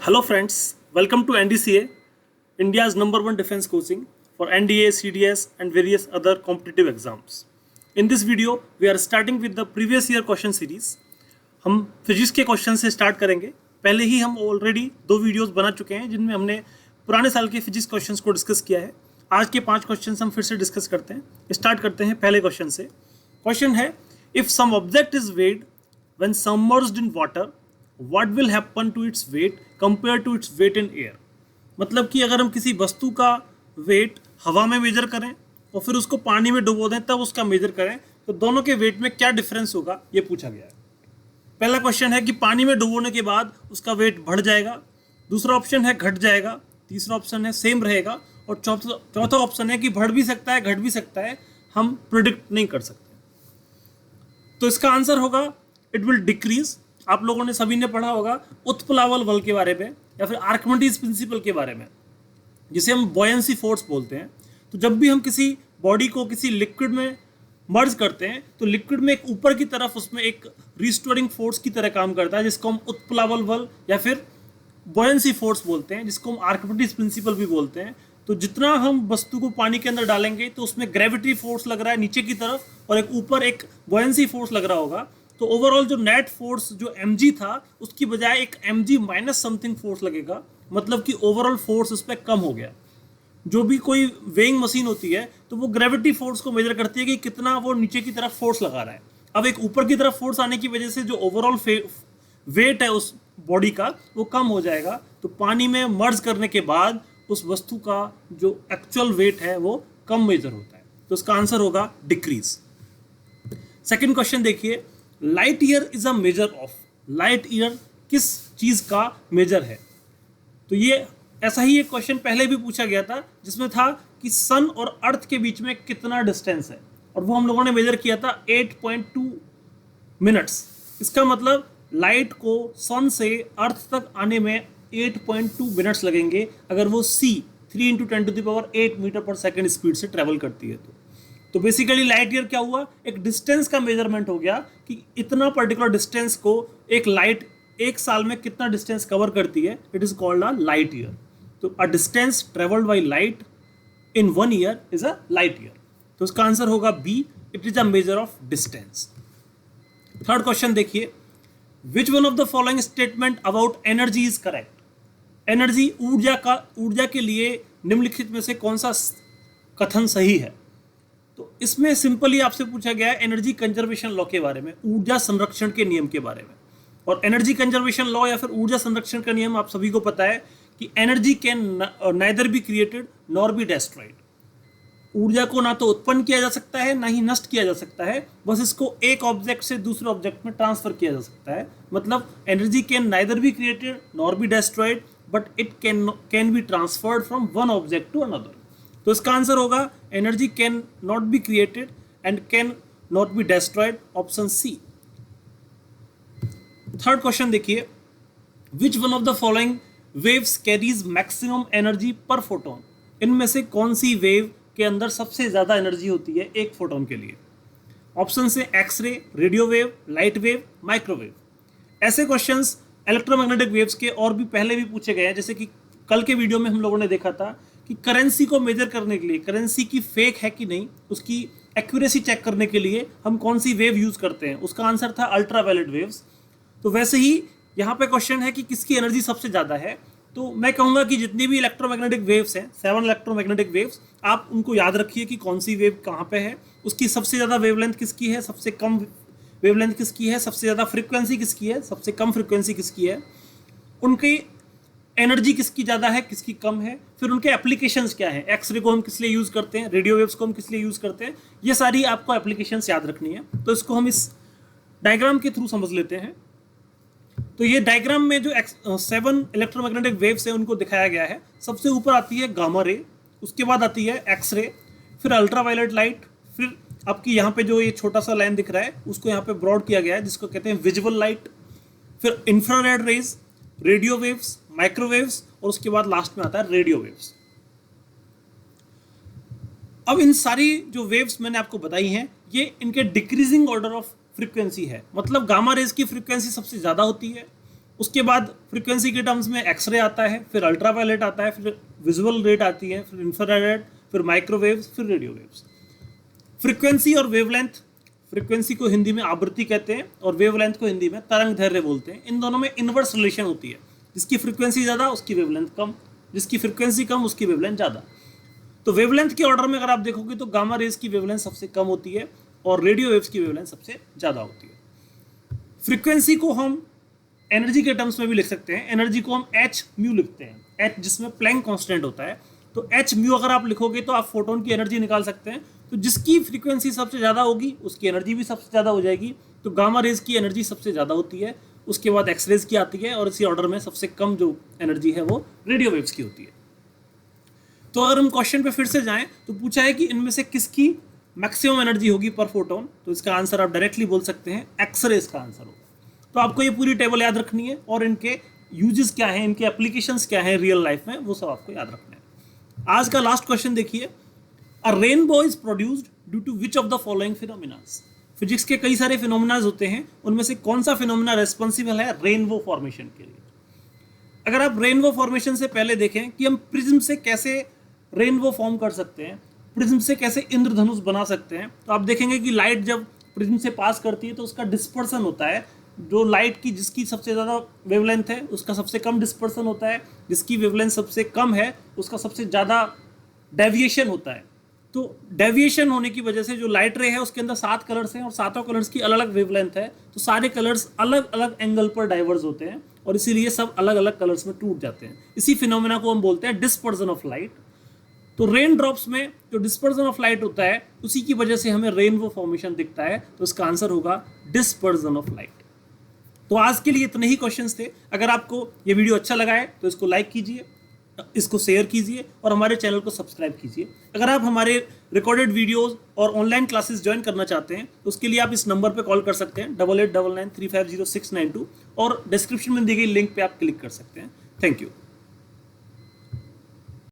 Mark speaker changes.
Speaker 1: Hello friends, welcome to NDCA, India's #1 defense coaching for NDA, CDS and various other competitive exams. In this video, we are starting with the previous year question series. हम physics के question से start करेंगे। पहले ही हम already 2 videos बना चुके हैं जिनमें हमने पुराने साल के फिजिक्स क्वेश्चंस को डिस्कस किया है। आज के 5 क्वेश्चंस हम फिर से डिस्कस करते हैं। स्टार्ट करते हैं पहले क्वेश्चन से। क्वेश्चन है, if some object is weight when submerged in water, what will happen to its weight compare to its weight in air. मतलब कि अगर हम किसी वस्तु का वेट हवा में मेजर करें और फिर उसको पानी में डुबो दें तब उसका मेजर करें तो दोनों के वेट में क्या डिफरेंस होगा, ये पूछा गया है। पहला क्वेश्चन है कि पानी में डुबोने के बाद उसका वेट बढ़ जाएगा, दूसरा ऑप्शन है घट जाएगा, तीसरा ऑप्शन है सेम रहेगा और चौथा ऑप्शन है कि बढ़ भी सकता है घट भी सकता है, हम प्रिडिक्ट नहीं कर सकते। तो इसका आंसर होगा इट विल डिक्रीज। आप लोगों ने सभी ने पढ़ा होगा उत्प्लावल बल के बारे में या फिर आर्किमिडीज प्रिंसिपल के बारे में, जिसे हम बॉयंसी फोर्स बोलते हैं। तो जब भी हम किसी बॉडी को किसी लिक्विड में मर्ज करते हैं तो लिक्विड में एक ऊपर की तरफ उसमें एक रिस्टोरिंग फोर्स की तरह काम करता है, जिसको हम उत्प्लावल बल या फिर बॉयंसी फोर्स बोलते हैं, जिसको हम आर्किमिडीज प्रिंसिपल भी बोलते हैं। तो जितना हम वस्तु को पानी के अंदर डालेंगे तो उसमें ग्रेविटी फोर्स लग रहा है नीचे की तरफ और एक ऊपर एक बॉयंसी फोर्स लग रहा होगा। तो ओवरऑल जो नेट फोर्स जो mg था उसकी बजाय एक mg माइनस समथिंग फोर्स लगेगा, मतलब कि ओवरऑल फोर्स उस पर कम हो गया। जो भी कोई वेइंग मशीन होती है तो वो ग्रेविटी फोर्स को मेजर करती है कि कितना वो नीचे की तरफ फोर्स लगा रहा है। अब एक ऊपर की तरफ फोर्स आने की वजह से जो ओवरऑल वेट है उस बॉडी का वो कम हो जाएगा। तो पानी में मर्ज करने के बाद उस वस्तु का जो एक्चुअल वेट है वो कम मेजर होता है। तो इसका आंसर होगा डिक्रीज। सेकेंड क्वेश्चन देखिए, light year is a measure of. Light year किस चीज का मेजर है? तो ये ऐसा ही एक क्वेश्चन पहले भी पूछा गया था जिसमें था कि सन और अर्थ के बीच में कितना डिस्टेंस है, और वो हम लोगों ने मेजर किया था 8.2 मिनट्स। इसका मतलब लाइट को सन से अर्थ तक आने में 8.2 मिनट्स लगेंगे अगर वो c 3 × 10⁸ मीटर पर सेकेंड स्पीड से ट्रेवल करती है। तो बेसिकली लाइट ईयर क्या हुआ, एक डिस्टेंस का मेजरमेंट हो गया कि इतना पर्टिकुलर डिस्टेंस को एक लाइट एक साल में कितना डिस्टेंस कवर करती है। It is called a light year. तो a distance travelled by light in 1 year is a light year. तो इसका आंसर होगा B, it is a measure of distance. Third question देखिए, which one of the following statement about energy is correct. Energy ऊर्जा के लिए निम्नलिखित में से कौन सा कथन सही है? तो इसमें सिंपली आपसे पूछा गया है एनर्जी कंजर्वेशन लॉ के बारे में, ऊर्जा संरक्षण के नियम के बारे में। और एनर्जी कंजर्वेशन लॉ या फिर ऊर्जा संरक्षण का नियम आप सभी को पता है कि energy can neither be created nor be destroyed. ऊर्जा को ना तो उत्पन्न किया जा सकता है ना ही नष्ट किया जा सकता है, बस इसको एक ऑब्जेक्ट से दूसरे ऑब्जेक्ट में ट्रांसफर किया जा सकता है। मतलब energy can neither be created nor be destroyed but it can be transferred from one object to another. तो इसका आंसर होगा energy can not be created and can not be destroyed, option C. Third question देखिए, which one of the following waves carries maximum energy per photon. इनमें से कौन सी wave के अंदर सबसे ज्यादा एनर्जी होती है एक फोटोन के लिए? ऑप्शन से x-ray, radio wave, light wave, microwave. ऐसे क्वेश्चंस इलेक्ट्रोमैग्नेटिक वेव्स के और भी पहले भी पूछे गए हैं, जैसे कि कल के वीडियो में हम लोगों ने देखा था कि करेंसी को मेजर करने के लिए, करेंसी की फेक है कि नहीं उसकी एक्यूरेसी चेक करने के लिए हम कौन सी वेव यूज करते हैं, उसका आंसर था अल्ट्रावायलेट वेव्स। तो वैसे ही यहाँ पे क्वेश्चन है कि किसकी एनर्जी सबसे ज़्यादा है। तो मैं कहूँगा कि जितनी भी इलेक्ट्रोमैग्नेटिक वेव्स हैं, 7 इलेक्ट्रोमैग्नेटिक वेव्स, आप उनको याद रखिए कि कौन सी वेव कहाँ पे है, उसकी सबसे ज़्यादा वेवलेंथ किसकी है, सबसे कम वेवलेंथ किसकी है, सबसे ज़्यादा फ्रीक्वेंसी किसकी है, सबसे कम फ्रीक्वेंसी किसकी है, उनकी एनर्जी किसकी ज़्यादा है किसकी कम है, फिर उनके एप्लीकेशंस क्या हैं, एक्सरे को हम किस लिए यूज़ करते हैं, रेडियो वेव्स को हम किस लिए यूज़ करते हैं, ये सारी आपको एप्लीकेशंस याद रखनी है। तो इसको हम इस डायग्राम के थ्रू समझ लेते हैं। तो ये डायग्राम में जो 7 इलेक्ट्रोमैग्नेटिक वेव्स हैं उनको दिखाया गया है। सबसे ऊपर आती है गामा रे, उसके बाद आती है एक्सरे, फिर अल्ट्रावायलेट लाइट, फिर आपकी यहाँ पे जो ये छोटा सा लाइन दिख रहा है उसको यहाँ पे ब्रॉड किया गया है जिसको कहते हैं विजुअल लाइट, फिर infrared rays, radio waves, microwaves और उसके बाद लास्ट में आता है रेडियो वेव्स। अब इन सारी जो वेव्स मैंने आपको बताई हैं ये इनके डिक्रीजिंग ऑर्डर ऑफ फ्रीक्वेंसी है। मतलब गामा रेज की फ्रीक्वेंसी सबसे ज़्यादा होती है, उसके बाद फ्रीक्वेंसी के टर्म्स में एक्सरे आता है, फिर अल्ट्रावायलेट आता है, फिर विजुअल रेट आती है, फिर इंफ्रारेड, फिर माइक्रोवेव्स, फिर रेडियो वेव्स। फ्रीक्वेंसी और वेवलेंथ, फ्रीक्वेंसी को हिंदी में आवृत्ति कहते हैं और वेवलेंथ को हिंदी में तरंग दैर्घ्य बोलते हैं। इन दोनों में इनवर्स रिलेशन होती है, जिसकी फ्रीक्वेंसी ज़्यादा उसकी वेवलेंथ कम, जिसकी फ्रीक्वेंसी कम उसकी वेवलेंथ ज़्यादा। तो वेवलेंथ के ऑर्डर में अगर आप देखोगे तो गामा रेज की वेवलेंथ सबसे कम होती है और रेडियो वेव्स की वेवलेंथ सबसे ज़्यादा होती है। फ्रीक्वेंसी को हम एनर्जी के टर्म्स में भी लिख सकते हैं। एनर्जी को हम एच म्यू लिखते हैं, एच जिसमें प्लैंक कांस्टेंट होता है। तो एच म्यू अगर आप लिखोगे तो आप फोटोन की एनर्जी निकाल सकते हैं। तो जिसकी फ्रीक्वेंसी सबसे ज़्यादा होगी उसकी एनर्जी भी सबसे ज़्यादा हो जाएगी। तो गामा रेज की एनर्जी सबसे ज़्यादा होती है, उसके बाद एक्सरेज की आती है और इसी ऑर्डर में सबसे कम जो एनर्जी है वो रेडियो वेव्स की होती है। तो अगर हम क्वेश्चन पे फिर से जाएं तो पूछा है कि इनमें से किसकी मैक्सिमम एनर्जी होगी पर फोटोन, तो इसका आंसर आप डायरेक्टली बोल सकते हैं एक्सरेज का आंसर होगा। तो आपको ये पूरी टेबल याद रखनी है और इनके यूजेस क्या हैं, इनके एप्लीकेशंस क्या हैं रियल लाइफ में, वो सब आपको याद रखना है। आज का लास्ट क्वेश्चन देखिए, a rainbow is produced due to which of the following phenomenas. Physics के कई सारे फिनोमिनाज होते हैं, उनमें से कौन सा फिनोमिना रेस्पॉन्सिबल है रेनबो फॉर्मेशन के लिए। अगर आप रेनबो फॉर्मेशन से पहले देखें कि हम प्रिज्म से कैसे रेनबो फॉर्म कर सकते हैं, प्रिज्म से कैसे इंद्रधनुष बना सकते हैं, तो आप देखेंगे कि लाइट जब प्रिज्म से पास करती है तो उसका डिस्पर्सन होता है। जो लाइट की जिसकी सबसे ज़्यादा वेवलेंथ है उसका सबसे कम डिस्पर्सन होता है, जिसकी वेवलेंथ सबसे कम है उसका सबसे ज़्यादा डेविएशन होता है। तो डेविएशन होने की वजह से जो लाइट रे है उसके अंदर 7 कलर्स हैं और 7 कलर्स की अलग अलग वेवलेंथ है, तो सारे कलर्स अलग अलग एंगल पर डाइवर्ज होते हैं और इसीलिए सब अलग अलग कलर्स में टूट जाते हैं। इसी फिनोमेना को हम बोलते हैं डिस्पर्जन ऑफ लाइट। तो रेन ड्रॉप्स में जो डिस्पर्जन ऑफ लाइट होता है उसी की वजह से हमें रेनबो फॉर्मेशन दिखता है, तो इसका आंसर होगा डिस्पर्जन ऑफ लाइट। तो आज के लिए इतने ही क्वेश्चंस थे। अगर आपको ये वीडियो अच्छा लगा है तो इसको लाइक कीजिए, इसको शेयर कीजिए और हमारे चैनल को सब्सक्राइब कीजिए। अगर आप हमारे रिकॉर्डेड वीडियोस और ऑनलाइन क्लासेस ज्वाइन करना चाहते हैं तो उसके लिए आप इस नंबर पर कॉल कर सकते हैं 8899350692 और डिस्क्रिप्शन में दी गई लिंक पे आप क्लिक कर सकते हैं। Thank you.